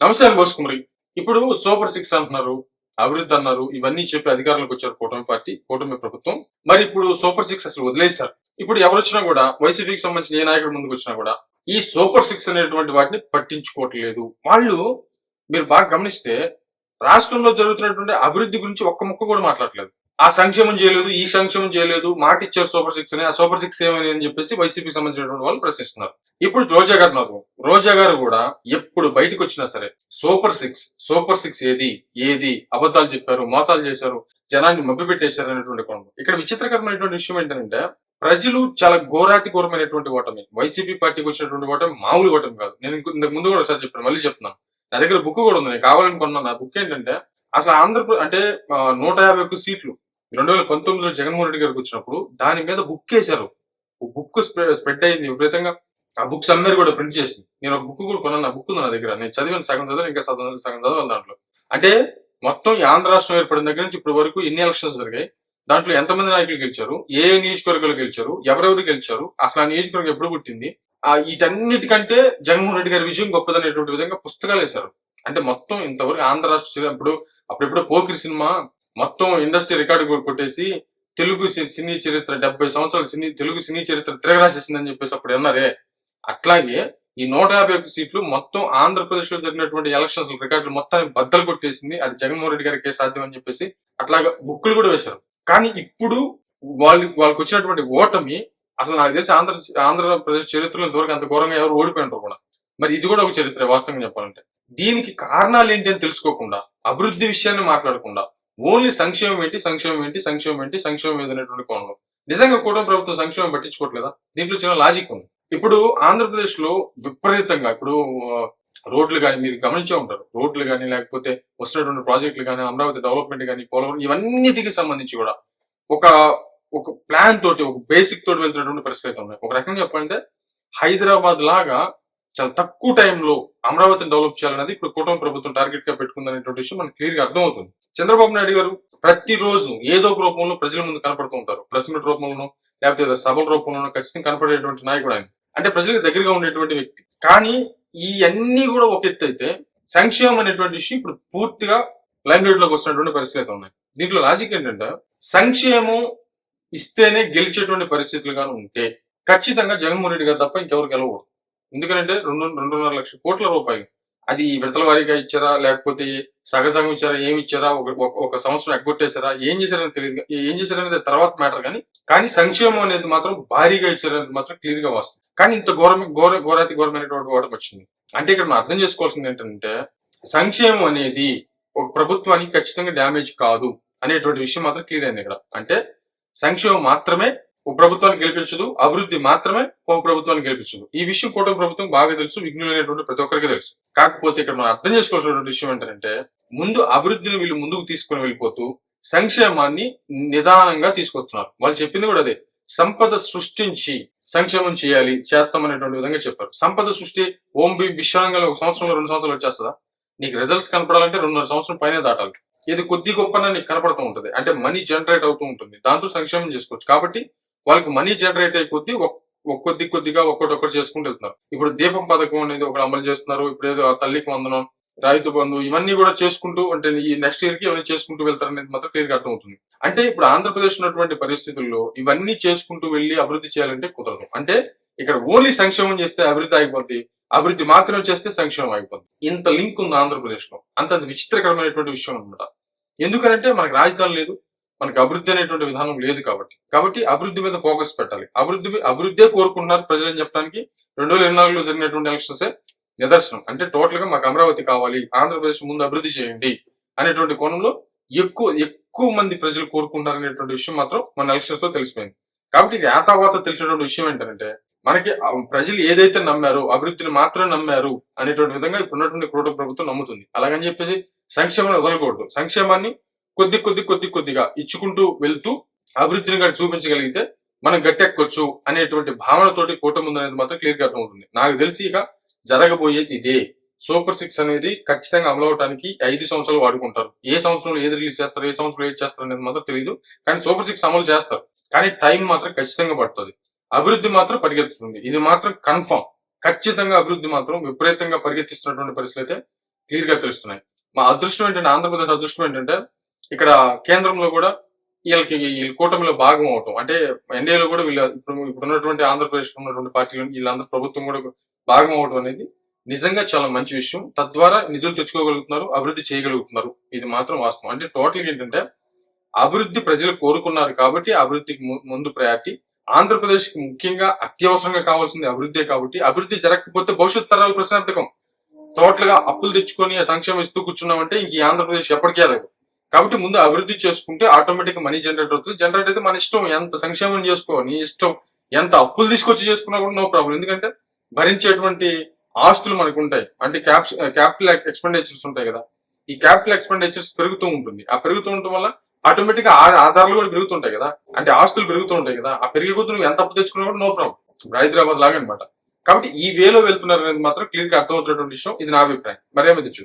నమస్తే బోస్ కుమరి. ఇప్పుడు super six అంటున్నారు, అభివృద్ధి అన్నారు, ఇవన్నీ చెప్పి అధికారంలోకి వచ్చారు కూటమి పార్టీ, కూటమి ప్రభుత్వం. మరి ఇప్పుడు సూపర్ సిక్స్ అసలు వదిలేశారు. ఇప్పుడు ఎవరు వచ్చినా కూడా వైసీపీకి సంబంధించిన ఏ నాయకుడు ముందుకు వచ్చినా కూడా ఈ సూపర్ సిక్స్ అనేటువంటి వాటిని పట్టించుకోవట్లేదు. వాళ్ళు మీరు బాగా గమనిస్తే రాష్ట్రంలో జరుగుతున్నటువంటి అభివృద్ధి గురించి ఒక్క ముక్క కూడా మాట్లాడలేదు. ఆ సంక్షేమం చేయలేదు, ఈ సంక్షేమం చేయలేదు, మాట ఇచ్చారు సూపర్ సిక్స్ అని, ఆ సూపర్ సిక్స్ ఏమని అని చెప్పేసి వైసీపీకి సంబంధించినటువంటి వాళ్ళు ప్రశ్నిస్తున్నారు. ఇప్పుడు రోజా గారు కూడా ఎప్పుడు బయటకు వచ్చినా సరే సూపర్ సిక్స్ ఏది అబద్ధాలు చెప్పారు, మోసాలు చేశారు, జనాన్ని మభ్య పెట్టేశారు అనేటువంటి కోణం. ఇక్కడ విచిత్రకరమైనటువంటి విషయం ఏంటంటే ప్రజలు చాలా ఘోరమైనటువంటి ఓటమి, వైసీపీ పార్టీకి వచ్చినటువంటి ఓటమి మామూలు ఓటమి కాదు. నేను ఇంతకు ముందు కూడా ఒకసారి చెప్పాను, మళ్ళీ చెప్తున్నాను. నా దగ్గర బుక్ కూడా ఉంది, నేను కావాలని కొన్నాను. ఆ బుక్ ఏంటంటే అసలు ఆంధ్రప్రదేశ్ అంటే 151 సీట్లు 2019లో జగన్మోహన్ రెడ్డి గారికి వచ్చినప్పుడు దాని మీద బుక్ వేశారు. బుక్ స్ప్రెడ్ అయింది విపరీతంగా. ఆ బుక్స్ అందరు కూడా ప్రింట్ చేసి నేను ఒక బుక్ కూడా కొన్నాను. ఆ బుక్ ఉంది నా దగ్గర. నేను చదివాను, సగం చదివాను, ఇంకా సగం చదవాలి దాంట్లో. అంటే మొత్తం ఈ ఆంధ్ర రాష్ట్రం ఏర్పడిన దగ్గర నుంచి ఇప్పటి వరకు ఎన్ని ఎలక్షన్స్ జరిగాయి, దాంట్లో ఎంతమంది నాయకులు గెలిచారు, ఏ నియోజకవర్గాలు గెలిచారు, ఎవరెవరు గెలిచారు, అసలు ఆ నియోజకవర్గం ఎప్పుడు పుట్టింది, వీటన్నిటికంటే జగన్మోహన్ రెడ్డి గారి విజయం గొప్పదనేటువంటి విధంగా పుస్తకాలు వేశారు. అంటే మొత్తం ఇంతవరకు ఆంధ్ర రాష్ట్ర అప్పుడెప్పుడు పోకిరి సినిమా మొత్తం ఇండస్ట్రీ రికార్డు కొట్టేసి తెలుగు సినీ చరిత్ర 70 సంవత్సరాలు తెలుగు సినీ చరిత్ర తిరగరాసేసిందని చెప్పేసి అప్పుడు అన్నారే, అట్లాగే ఈ 151 సీట్లు మొత్తం ఆంధ్రప్రదేశ్ లో జరిగినటువంటి ఎలక్షన్స్ రికార్డులు మొత్తాన్ని బద్దలు కొట్టేసింది. అది జగన్మోహన్ రెడ్డి గారికి సాధ్యం అని చెప్పేసి అట్లాగా బుక్కులు కూడా వేశారు. కానీ ఇప్పుడు వాళ్ళకి వచ్చినటువంటి ఓటమి అసలు నాకు తెలిసి ఆంధ్రప్రదేశ్ చరిత్రలో ఇంతవరకు అంత ఘోరంగా ఎవరు ఓడిపోయినారు కూడా. మరి ఇది కూడా ఒక చరిత్ర వాస్తవంగా చెప్పాలంటే. దీనికి కారణాలు ఏంటి అని తెలుసుకోకుండా, అభివృద్ధి విషయాన్ని మాట్లాడకుండా ఓన్లీ సంక్షేమం అనేటువంటి కోణంలో నిజంగా కూటమి ప్రభుత్వం సంక్షేమం పట్టించుకోవట్లేదా? దీంట్లో చిన్న లాజిక్ ఉంది. ఇప్పుడు ఆంధ్రప్రదేశ్ లో విపరీతంగా ఇప్పుడు రోడ్లు కానీ మీరు గమనించే ఉంటారు, రోడ్లు కానీ లేకపోతే వస్తున్నటువంటి ప్రాజెక్టులు కానీ, అమరావతి డెవలప్మెంట్ కానీ, పోలవరం, ఇవన్నిటికి సంబంధించి కూడా ఒక ఒక ప్లాన్ తోటి, ఒక బేసిక్ తోటి వెళ్తున్నటువంటి పరిస్థితి ఉన్నాయి. ఒక రకంగా చెప్పాలంటే హైదరాబాద్ లాగా చాలా తక్కువ టైంలో అమరావతిని డెవలప్ చేయాలనేది ఇప్పుడు కూటమి ప్రభుత్వం టార్గెట్ గా పెట్టుకుందనేటువంటి విషయం మనకు క్లియర్ గా అర్థమవుతుంది. చంద్రబాబు నాయుడు గారు ప్రతిరోజు ఏదో ఒక రూపంలో ప్రజల ముందు కనపడుతూ ఉంటారు. ప్రెస్ మీట్ రూపంలోనూ లేకపోతే సభల రూపంలోనూ ఖచ్చితంగా కనపడేటువంటి నాయకుడు ఆయన. అంటే ప్రజలకు దగ్గరగా ఉండేటువంటి వ్యక్తి. కానీ ఈ అన్ని కూడా ఒక ఎత్తు అయితే సంక్షేమం అనేటువంటి విషయం ఇప్పుడు పూర్తిగా లైమ్ లైట్ లోకి వస్తున్నటువంటి పరిస్థితులు ఉన్నాయి. దీంట్లో లాజిక్ ఏంటంటే సంక్షేమం ఇస్తేనే గెలిచేటువంటి పరిస్థితులు కానీ ఉంటే ఖచ్చితంగా జగన్మోహన్ రెడ్డి గారు తప్ప ఇంకెవరు గెలవకూడదు. ఎందుకంటే 2.5 లక్షల కోట్ల రూపాయలు అది విడతల వారీగా ఇచ్చారా, లేకపోతే సగం ఇచ్చారా, ఏమి ఇచ్చారా, ఒక సంవత్సరం ఎగ్గొట్టేశారా, ఏం చేశారని తెలియదు. ఏం చేశారనేది తర్వాత మ్యాటర్. కానీ సంక్షేమం అనేది మాత్రం భారీగా ఇచ్చారనేది మాత్రం క్లియర్ గా వస్తుంది. కానీ ఇంత ఘోరమైనటువంటి వాటం వచ్చింది. అంటే ఇక్కడ మనం అర్థం చేసుకోవాల్సింది ఏంటంటే సంక్షేమం అనేది ఒక ప్రభుత్వానికి ఖచ్చితంగా డ్యామేజ్ కాదు అనేటువంటి విషయం మాత్రం క్లియర్ అయింది ఇక్కడ. అంటే సంక్షేమం మాత్రమే ఒక ప్రభుత్వాన్ని గెలిపించదు, అభివృద్ధి మాత్రమే ఒక ప్రభుత్వాన్ని గెలిపించదు. ఈ విషయం కూటమి ప్రభుత్వం బాగా తెలుసు, విఘ్నులైనటువంటి ప్రతి ఒక్కరికి తెలుసు. కాకపోతే ఇక్కడ మనం అర్థం చేసుకోవాల్సినటువంటి విషయం ఏంటంటే ముందు అభివృద్ధిని వీళ్ళు ముందుకు తీసుకుని వెళ్ళిపోతూ సంక్షేమాన్ని నిదానంగా తీసుకొస్తున్నారు. వాళ్ళు చెప్పింది కూడా అదే, సంపద సృష్టించి సంక్షేమం చేస్తామనేటువంటి విధంగా చెప్పారు. సంపద సృష్టి విశ్వాంగంలో 1 సంవత్సరంలో 2 సంవత్సరాలు వచ్చేస్తుందా? నీకు రిజల్ట్స్ కనపడాలంటే 2.5 సంవత్సరం పైనే దాటాలి. ఇది కొద్ది గొప్పన నీకు కనపడుతూ ఉంటుంది. అంటే మనీ జనరేట్ అవుతూ ఉంటుంది, దాంతో సంక్షేమం చేసుకోవచ్చు. కాబట్టి వాళ్ళకి మనీ జనరేట్ అయిపోద్ది, కొద్దిగా ఒక్కటి చేసుకుంటూ వెళ్తున్నారు. ఇప్పుడు దీపం పథకం అనేది ఒకటి అమలు చేస్తున్నారు. ఇప్పుడు ఏదో తల్లికి వందనం, రైతు బంధు, ఇవన్నీ కూడా చేసుకుంటూ, అంటే ఈ నెక్స్ట్ ఇయర్ కి ఇవన్నీ చేసుకుంటూ వెళ్తారనేది మాత్రం క్లియర్ గా అర్థమవుతుంది. అంటే ఇప్పుడు ఆంధ్రప్రదేశ్ ఉన్నటువంటి పరిస్థితుల్లో ఇవన్నీ చేసుకుంటూ వెళ్ళి అభివృద్ధి చేయాలంటే కుదరదు. అంటే ఇక్కడ ఓన్లీ సంక్షేమం చేస్తే అభివృద్ధి అయిపోద్ది, అభివృద్ధి మాత్రమే చేస్తే సంక్షేమం అయిపోద్ది. ఇంత లింక్ ఉంది ఆంధ్రప్రదేశ్ లో. అంత విచిత్రకరమైనటువంటి విషయం అనమాట. ఎందుకంటే మనకి రాజధాని లేదు, మనకి అభివృద్ధి అనేటువంటి విధానం లేదు. కాబట్టి అభివృద్ధి మీద ఫోకస్ పెట్టాలి. అభివృద్ధే కోరుకుంటున్నారు ప్రజలు అని చెప్పడానికి 2024లో జరిగినటువంటి ఎలక్షన్స్ నిదర్శనం. అంటే టోటల్ గా మాకు అమరావతి కావాలి, ఆంధ్రప్రదేశ్ ముందు అభివృద్ధి చేయండి అనేటువంటి కోణంలో ఎక్కువ మంది ప్రజలు కోరుకుంటారు అనేటువంటి విషయం మాత్రం మన ఎలక్షన్స్ లో తెలిసిపోయింది. కాబట్టి యాతావాత తెలిసినటువంటి విషయం ఏంటంటే మనకి ప్రజలు ఏదైతే నమ్మారో, అభివృద్ధిని మాత్రం నమ్మారు అనేటువంటి విధంగా ఇప్పుడున్నటువంటి కూటమి ప్రభుత్వం నమ్ముతుంది. అలాగని చెప్పేసి సంక్షేమాన్ని వదలకూడదు. సంక్షేమాన్ని కొద్దిగా ఇచ్చుకుంటూ వెళ్తూ అభివృద్ధిని కూడా చూపించగలిగితే మనం గట్టెక్కొచ్చు అనేటువంటి భావనతోటి కూటమి ఉందనేది మాత్రం క్లియర్ గా అర్థమవుతుంది. నాకు తెలిసి ఇక జరగబోయేది ఇదే. సూపర్ సిక్స్ అనేది ఖచ్చితంగా అమలు అవడానికి 5 సంవత్సరాలు వాడుకుంటారు. ఏ సంవత్సరంలో ఏది రిలీజ్ చేస్తారు, ఏ సంవత్సరంలో ఏది చేస్తారు అనేది మాత్రం తెలియదు. కానీ సూపర్ సిక్స్ అమలు చేస్తారు. కానీ టైం మాత్రం ఖచ్చితంగా పడుతుంది. అభివృద్ధి మాత్రం పరిగెత్తుతుంది, ఇది మాత్రం కన్ఫర్మ్. ఖచ్చితంగా అభివృద్ధి మాత్రం విపరీతంగా పరిగెత్తిస్తున్నటువంటి పరిస్థితి అయితే క్లియర్ గా తెలుస్తున్నాయి. మా అదృష్టం ఏంటంటే, ఆంధ్రప్రదేశ్ అదృష్టం ఏంటంటే, ఇక్కడ కేంద్రంలో కూడా వీళ్ళ కూటమిలో భాగం అవటం, అంటే ఎన్డీఏలో కూడా వీళ్ళ ఇప్పుడు ఉన్నటువంటి ఆంధ్రప్రదేశ్ ఉన్నటువంటి పార్టీలు వీళ్ళందరూ ప్రభుత్వం కూడా భాగం అవడం అనేది నిజంగా చాలా మంచి విషయం. తద్వారా నిధులు తెచ్చుకోగలుగుతున్నారు, అభివృద్ధి చేయగలుగుతున్నారు. ఇది మాత్రం వాస్తవం. అంటే టోటల్ ఏంటంటే, అభివృద్ధి ప్రజలు కోరుకున్నారు కాబట్టి అభివృద్ధికి ముందు ప్రయారిటీ. ఆంధ్రప్రదేశ్ కి ముఖ్యంగా అత్యవసరంగా కావాల్సింది అభివృద్ధి కాబట్టి, అభివృద్ధి జరగకపోతే భవిష్యత్ తరాల ప్రశ్నార్థకం. టోటల్ గా అప్పులు తెచ్చుకొని సంక్షేమం ఇస్తూ కూర్చున్నామంటే ఇంక ఈ ఆంధ్రప్రదేశ్ ఎప్పటికీ లేదు. కాబట్టి ముందు అభివృద్ధి చేసుకుంటే ఆటోమేటిక్ మనీ జనరేట్ అవుతుంది. జనరేట్ అయితే మన ఇష్టం, ఎంత సంక్షేమం చేసుకో నీ ఇష్టం, ఎంత అప్పులు తీసుకొచ్చి చేసుకున్నా కూడా నో ప్రాబ్లం. ఎందుకంటే భరించేటువంటి ఆస్తులు మనకు ఉంటాయి. అంటే క్యాపిటల్ ఎక్స్పెండిచర్స్ ఉంటాయి కదా, ఈ క్యాపిటల్ ఎక్స్పెండిచర్స్ పెరుగుతూ ఉంటుంది. ఆ పెరుగుతూ ఉండటం వల్ల ఆటోమేటిక్ గా ఆధారాలు కూడా పెరుగుతుంటాయి కదా, అంటే ఆస్తులు పెరుగుతూ ఉంటాయి కదా. ఆ పెరిగే కొద్ది నువ్వు ఎంత అప్పు తెచ్చుకున్నా కూడా నో ప్రాబ్లం. హైదరాబాద్ లాగా అనమాట. కాబట్టి ఈ వేలో వెళ్తున్నారు అనేది మాత్రం క్లియర్ గా అర్థమవుతున్నటువంటి విషయం. ఇది నా అభిప్రాయం. మరేమీ తెచ్చు.